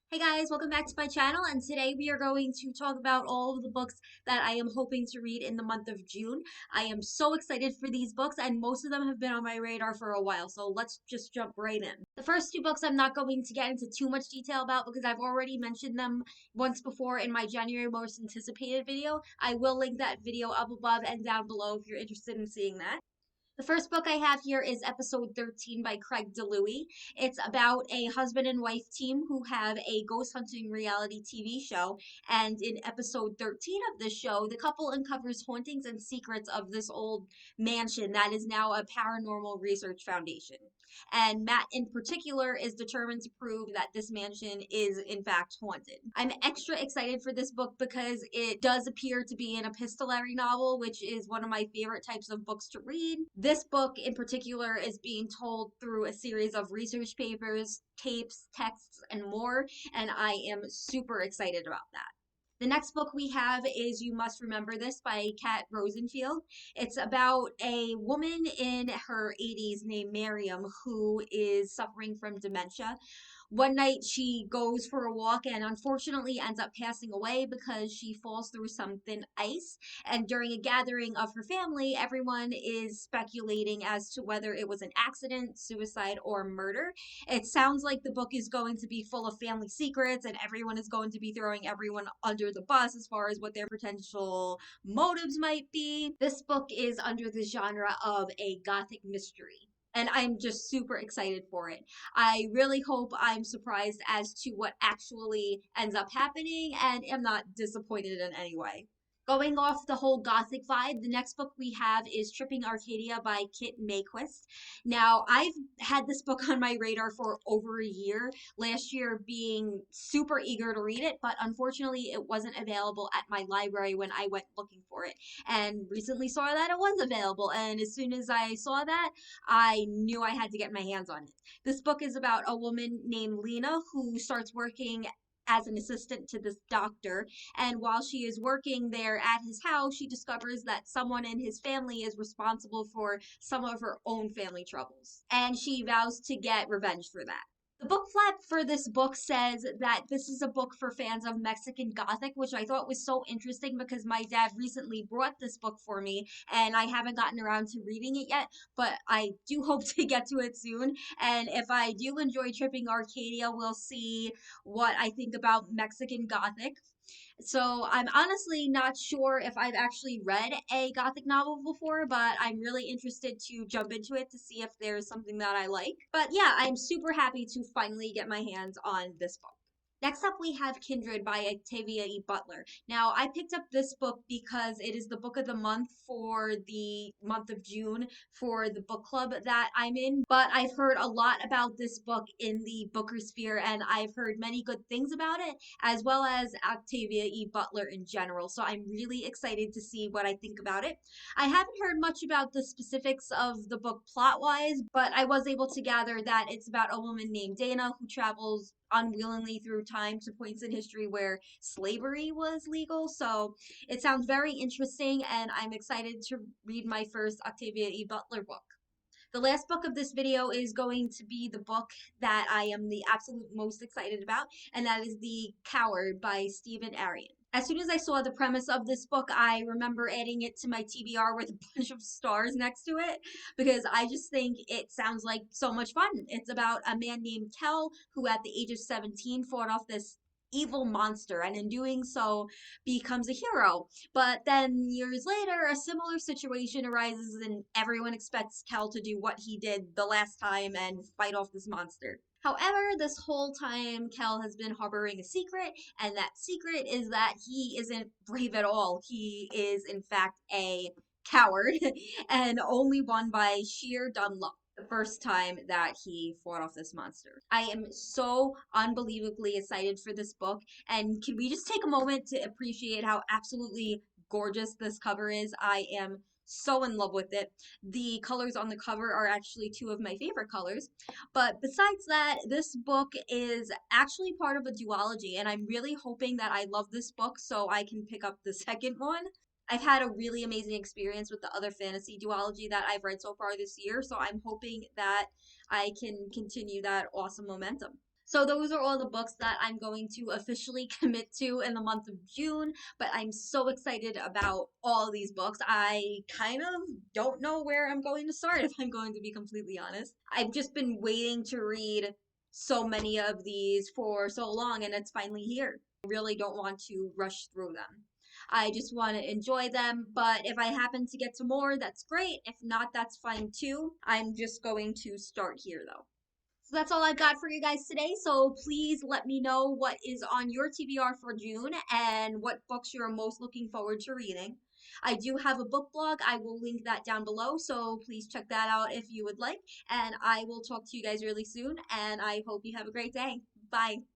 Hey guys, welcome back to my channel, and today we are going to talk about all of the books that I am hoping to read in the month of June. I am so excited for these books, and most of them have been on my radar for a while, so let's just jump right in. The first two books I'm not going to get into too much detail about because I've already mentioned them once before in my January most anticipated video. I will link that video up above and down below if you're interested in seeing that. The first book I have here is episode 13 by Craig DeLuey. It's about a husband and wife team who have a ghost hunting reality TV show. And in episode 13 of this show, the couple uncovers hauntings and secrets of this old mansion that is now a paranormal research foundation. And Matt, in particular, is determined to prove that this mansion is, in fact, haunted. I'm extra excited for this book because it does appear to be an epistolary novel, which is one of my favorite types of books to read. This book, in particular, is being told through a series of research papers, tapes, texts, and more, and I am super excited about that. The next book we have is You Must Remember This by Kat Rosenfield. It's about a woman in her 80s named Miriam who is suffering from dementia. One night she goes for a walk and unfortunately ends up passing away because she falls through some thin ice. And during a gathering of her family, everyone is speculating as to whether it was an accident, suicide, or murder. It sounds like the book is going to be full of family secrets and everyone is going to be throwing everyone under the bus as far as what their potential motives might be. This book is under the genre of a gothic mystery, and I'm just super excited for it. I really hope I'm surprised as to what actually ends up happening and am not disappointed in any way. Going off the whole gothic vibe, the next book we have is Tripping Arcadia by Kit Mayquist. Now, I've had this book on my radar for over a year, last year being super eager to read it, but unfortunately it wasn't available at my library when I went looking for it. And recently saw that it was available, and as soon as I saw that, I knew I had to get my hands on it. This book is about a woman named Lena who starts working as an assistant to this doctor. And while she is working there at his house, she discovers that someone in his family is responsible for some of her own family troubles. And she vows to get revenge for that. The book flap for this book says that this is a book for fans of Mexican Gothic, which I thought was so interesting because my dad recently brought this book for me and I haven't gotten around to reading it yet, but I do hope to get to it soon. And if I do enjoy Tripping Arcadia, we'll see what I think about Mexican Gothic. So I'm honestly not sure if I've actually read a Gothic novel before, but I'm really interested to jump into it to see if there's something that I like. But yeah, I'm super happy to finally get my hands on this book. Next up, we have Kindred by Octavia E. Butler. Now, I picked up this book because it is the book of the month for the month of June for the book club that I'm in. But I've heard a lot about this book in the Booker sphere, and I've heard many good things about it, as well as Octavia E. Butler in general. So I'm really excited to see what I think about it. I haven't heard much about the specifics of the book plot wise, but I was able to gather that it's about a woman named Dana who travels unwillingly through time to points in history where slavery was legal. So it sounds very interesting, and I'm excited to read my first Octavia E. Butler book. The last book of this video is going to be the book that I am the absolute most excited about, and that is The Coward by Stephen Arion. As soon as I saw the premise of this book, I remember adding it to my TBR with a bunch of stars next to it because I just think it sounds like so much fun. It's about a man named Kel who, at the age of 17, fought off this evil monster and in doing so becomes a hero. But then years later, a similar situation arises and everyone expects Kel to do what he did the last time and fight off this monster. However, this whole time, Kel has been harboring a secret, and that secret is that he isn't brave at all. He is, in fact, a coward and only won by sheer dumb luck the first time that he fought off this monster. I am so unbelievably excited for this book, and can we just take a moment to appreciate how absolutely gorgeous this cover is? I am so in love with it. The colors on the cover are actually two of my favorite colors. But besides that, this book is actually part of a duology, and I'm really hoping that I love this book so I can pick up the second one. I've had a really amazing experience with the other fantasy duology that I've read so far this year, so I'm hoping that I can continue that awesome momentum. So those are all the books that I'm going to officially commit to in the month of June, but I'm so excited about all these books. I kind of don't know where I'm going to start if I'm going to be completely honest. I've just been waiting to read so many of these for so long and it's finally here. I really don't want to rush through them. I just want to enjoy them, but if I happen to get to more, that's great. If not, that's fine too. I'm just going to start here though. So that's all I've got for you guys today. So please let me know what is on your TBR for June and what books you're most looking forward to reading. I do have a book blog. I will link that down below. So please check that out if you would like. And I will talk to you guys really soon. And I hope you have a great day. Bye.